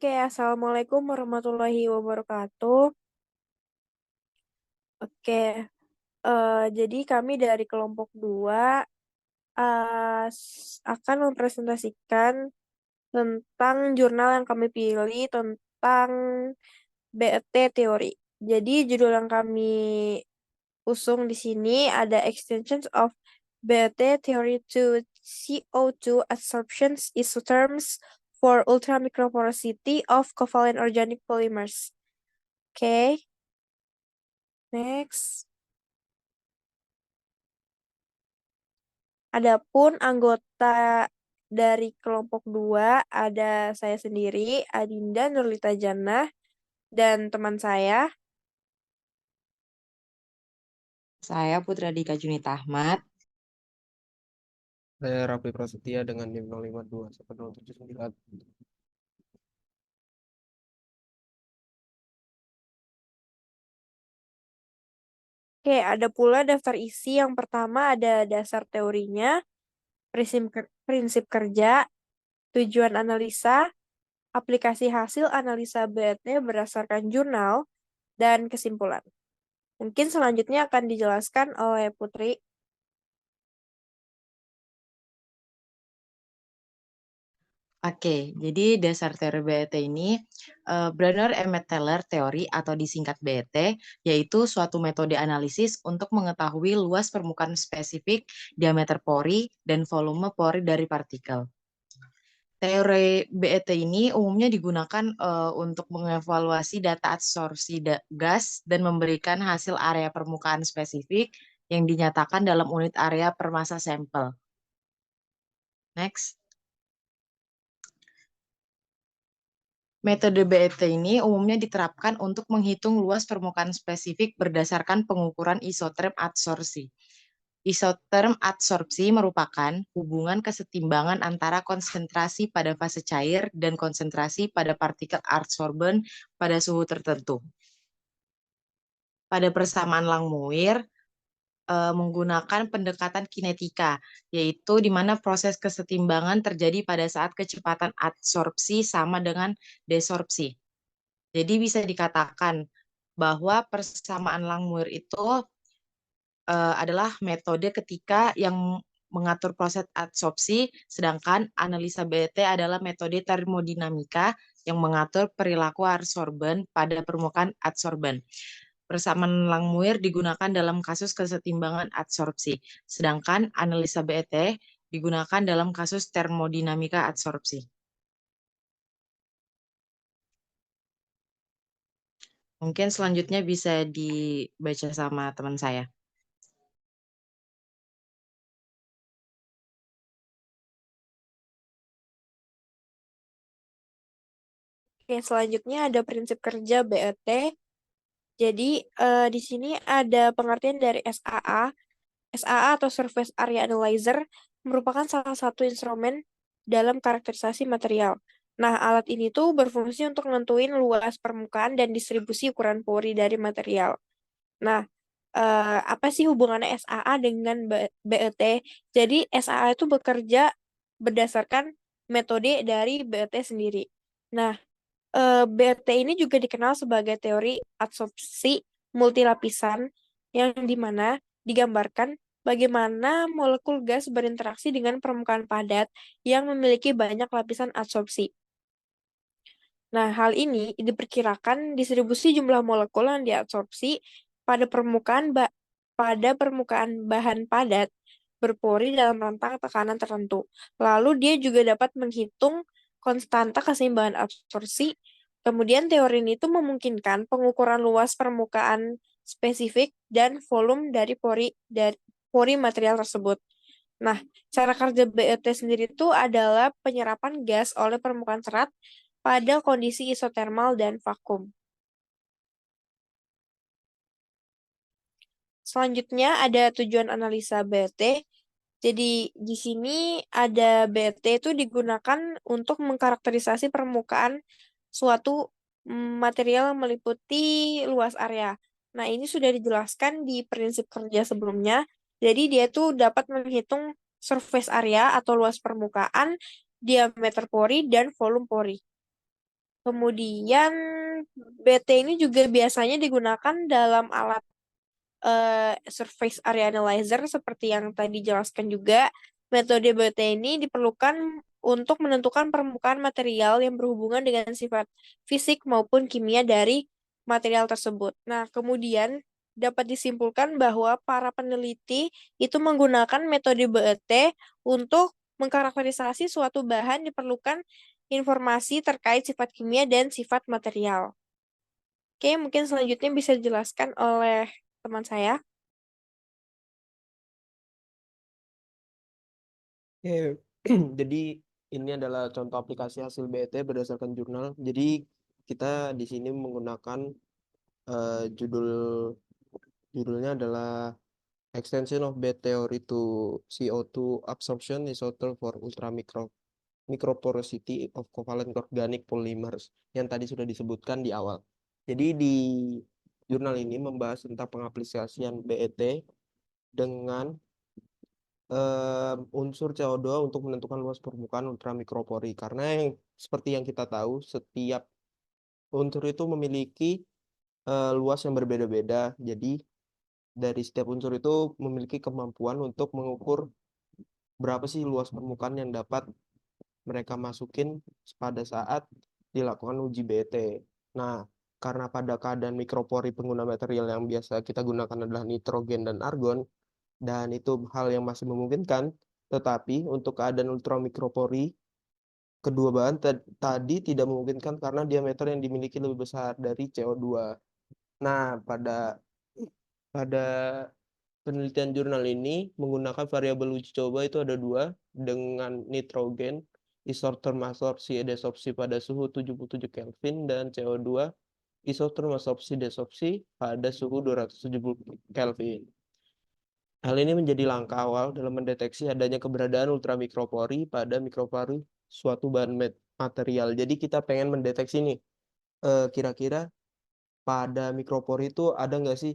Oke, Assalamualaikum warahmatullahi wabarakatuh. Oke, jadi kami dari kelompok 2 akan mempresentasikan tentang jurnal yang kami pilih tentang BET teori. Jadi judul yang kami usung di sini ada Extensions of BET Theory to CO2 Absorptions Isotherms for Ultramicroporosity of Covalent Organic Polymers. Oke. Next. Adapun anggota dari kelompok 2 ada saya sendiri, Adinda Nurlita Jannah, dan teman saya. Saya Putra Dika Junita Ahmad. Saya Raffi Prasetya dengan NIM 0521079. Oke, ada pula daftar isi. Yang pertama ada dasar teorinya, prinsip kerja, tujuan analisa, aplikasi hasil analisa BET berdasarkan jurnal, dan kesimpulan. Mungkin selanjutnya akan dijelaskan oleh Putri. Oke, jadi dasar teori BET ini Brenner-Emmett-Taylor teori atau disingkat BET, yaitu suatu metode analisis untuk mengetahui luas permukaan spesifik, diameter pori, dan volume pori dari partikel. Teori BET ini umumnya digunakan untuk mengevaluasi data absorpsi gas dan memberikan hasil area permukaan spesifik yang dinyatakan dalam unit area per massa sampel. Next. Metode BET ini umumnya diterapkan untuk menghitung luas permukaan spesifik berdasarkan pengukuran isoterm adsorpsi. Isoterm adsorpsi merupakan hubungan kesetimbangan antara konsentrasi pada fase cair dan konsentrasi pada partikel adsorben pada suhu tertentu. Pada persamaan Langmuir, menggunakan pendekatan kinetika, yaitu di mana proses kesetimbangan terjadi pada saat kecepatan adsorpsi sama dengan desorpsi. Jadi bisa dikatakan bahwa persamaan Langmuir itu adalah metode ketika yang mengatur proses adsorpsi, sedangkan analisa BET adalah metode termodinamika yang mengatur perilaku adsorben pada permukaan adsorben. Persamaan Langmuir digunakan dalam kasus kesetimbangan adsorpsi, sedangkan analisa BET digunakan dalam kasus termodinamika adsorpsi. Mungkin selanjutnya bisa dibaca sama teman saya. Oke, selanjutnya ada prinsip kerja BET. Jadi di sini ada pengertian dari SAA. SAA atau Surface Area Analyzer merupakan salah satu instrumen dalam karakterisasi material. Nah, alat ini tuh berfungsi untuk nentuin luas permukaan dan distribusi ukuran pori dari material. Nah, apa sih hubungannya SAA dengan BET? Jadi, SAA itu bekerja berdasarkan metode dari BET sendiri. Nah, BET ini juga dikenal sebagai teori adsorpsi multilapisan yang dimana digambarkan bagaimana molekul gas berinteraksi dengan permukaan padat yang memiliki banyak lapisan adsorpsi. Nah, hal ini diperkirakan distribusi jumlah molekul yang diabsorpsi pada permukaan bahan padat berpori dalam rentang tekanan tertentu. Lalu dia juga dapat menghitung konstanta keseimbangan absorpsi. Kemudian teori ini itu memungkinkan pengukuran luas permukaan spesifik dan volume dari pori material tersebut. Nah, cara kerja BET sendiri itu adalah penyerapan gas oleh permukaan serat pada kondisi isotermal dan vakum. Selanjutnya ada tujuan analisa BET. Jadi di sini ada BET itu digunakan untuk mengkarakterisasi permukaan suatu material yang meliputi luas area. Nah, ini sudah dijelaskan di prinsip kerja sebelumnya. Jadi dia tuh dapat menghitung surface area atau luas permukaan, diameter pori, dan volume pori. Kemudian BT ini juga biasanya digunakan dalam alat surface area analyzer seperti yang tadi jelaskan juga. Metode BT ini diperlukan untuk menentukan permukaan material yang berhubungan dengan sifat fisik maupun kimia dari material tersebut. Nah, kemudian dapat disimpulkan bahwa para peneliti itu menggunakan metode BET untuk mengkarakterisasi suatu bahan diperlukan informasi terkait sifat kimia dan sifat material. Oke, mungkin selanjutnya bisa dijelaskan oleh teman saya. Oke, jadi ini adalah contoh aplikasi hasil BET berdasarkan jurnal. Jadi kita di sini menggunakan judulnya adalah Extension of BET Theory to CO2 Absorption Isotherm for Microporosity of Covalent Organic Polymers yang tadi sudah disebutkan di awal. Jadi di jurnal ini membahas tentang pengaplikasian BET dengan unsur CO2 untuk menentukan luas permukaan ultramikropori. Karena seperti yang kita tahu, setiap unsur itu memiliki luas yang berbeda-beda. Jadi dari setiap unsur itu memiliki kemampuan untuk mengukur berapa sih luas permukaan yang dapat mereka masukin pada saat dilakukan uji BET. Nah, karena pada keadaan mikropori pengguna material yang biasa kita gunakan adalah nitrogen dan argon, dan itu hal yang masih memungkinkan, tetapi untuk keadaan ultramikropori, kedua bahan tadi tidak memungkinkan karena diameter yang dimiliki lebih besar dari CO2. Nah, pada penelitian jurnal ini menggunakan variabel uji coba itu ada dua, dengan nitrogen isotherm absorpsi desorpsi pada suhu 77 Kelvin dan CO2 isotherm absorpsi desorpsi pada suhu 270 Kelvin. Hal ini menjadi langkah awal dalam mendeteksi adanya keberadaan ultramikropori pada mikropori suatu bahan material. Jadi kita pengen mendeteksi nih, kira-kira pada mikropori itu ada nggak sih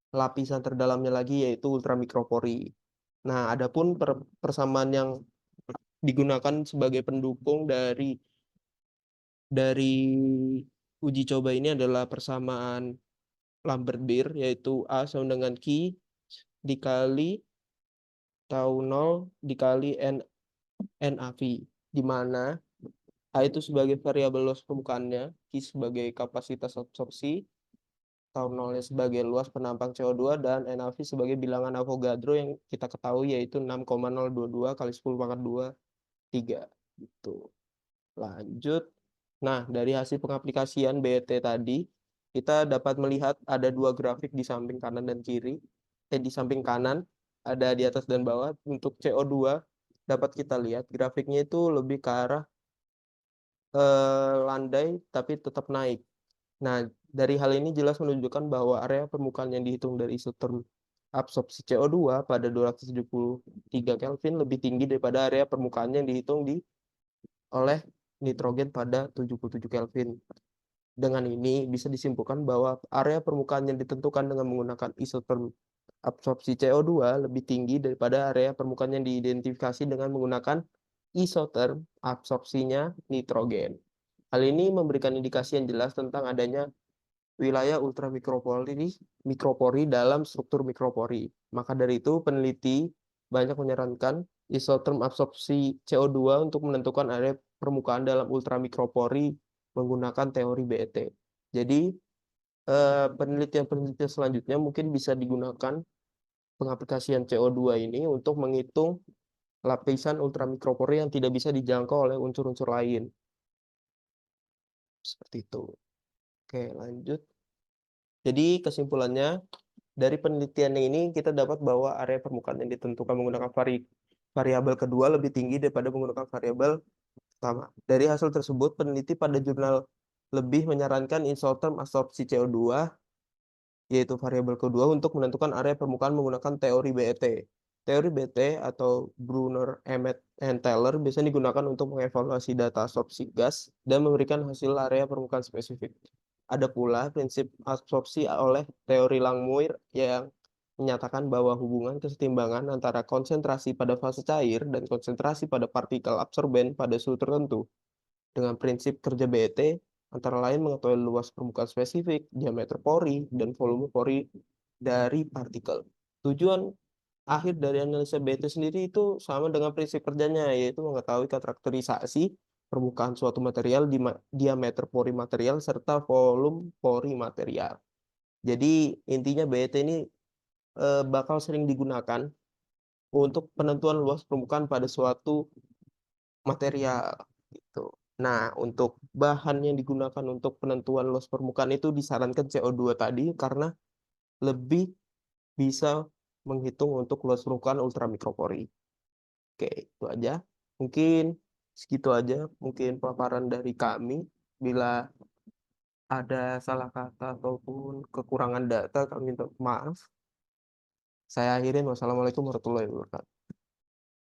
lapisan terdalamnya lagi, yaitu ultramikropori. Nah, adapun persamaan yang digunakan sebagai pendukung dari uji coba ini adalah persamaan Lambert-Beer, yaitu A sama dengan Q dikali tau 0 dikali NAV, di mana A itu sebagai variabel luas permukaannya, Q sebagai kapasitas absorpsi, tau 0 sebagai luas penampang CO2, dan NAV sebagai bilangan Avogadro yang kita ketahui yaitu 6,022 kali 10 pangkat 2, 3. Gitu. Lanjut. Nah, dari hasil pengaplikasian BET tadi, kita dapat melihat ada dua grafik di samping kanan dan kiri. Di samping kanan, ada di atas dan bawah. Untuk CO2, dapat kita lihat grafiknya itu lebih ke arah landai, tapi tetap naik. Nah, dari hal ini jelas menunjukkan bahwa area permukaan yang dihitung dari isotherm absorpsi CO2 pada 273 Kelvin lebih tinggi daripada area permukaan yang dihitung oleh nitrogen pada 77 Kelvin. Dengan ini bisa disimpulkan bahwa area permukaan yang ditentukan dengan menggunakan isotherm absorpsi CO2 lebih tinggi daripada area permukaan yang diidentifikasi dengan menggunakan isotherm absorpsinya nitrogen. Hal ini memberikan indikasi yang jelas tentang adanya wilayah ultramikropori dalam struktur mikropori. Maka dari itu peneliti banyak menyarankan isotherm absorpsi CO2 untuk menentukan area permukaan dalam ultramikropori menggunakan teori BET. Jadi penelitian-penelitian selanjutnya mungkin bisa digunakan pengaplikasian CO2 ini untuk menghitung lapisan ultramikropori yang tidak bisa dijangkau oleh unsur-unsur lain. Seperti itu. Oke, lanjut. Jadi kesimpulannya, dari penelitian ini kita dapat bahwa area permukaan yang ditentukan menggunakan variabel kedua lebih tinggi daripada menggunakan variabel pertama. Dari hasil tersebut, peneliti pada jurnal lebih menyarankan isotherm absorpsi CO2, yaitu variabel kedua, untuk menentukan area permukaan menggunakan teori BET. Teori BET atau Brunner, Emmet, and Taylor biasanya digunakan untuk mengevaluasi data absorpsi gas dan memberikan hasil area permukaan spesifik. Ada pula prinsip absorpsi oleh teori Langmuir yang menyatakan bahwa hubungan kesetimbangan antara konsentrasi pada fase cair dan konsentrasi pada partikel absorben pada suhu tertentu. Dengan prinsip kerja BET, antara lain mengetahui luas permukaan spesifik, diameter pori, dan volume pori dari partikel. Tujuan akhir dari analisa BET sendiri itu sama dengan prinsip kerjanya, yaitu mengetahui karakterisasi permukaan suatu material, diameter pori material, serta volume pori material. Jadi intinya BET ini bakal sering digunakan untuk penentuan luas permukaan pada suatu material gitu. Nah, untuk bahan yang digunakan untuk penentuan luas permukaan itu disarankan CO2 tadi karena lebih bisa menghitung untuk luas permukaan ultramikropori. Oke, itu aja. Mungkin segitu aja mungkin paparan dari kami. Bila ada salah kata ataupun kekurangan data, kami minta maaf. Saya akhirin. Wassalamualaikum warahmatullahi wabarakatuh.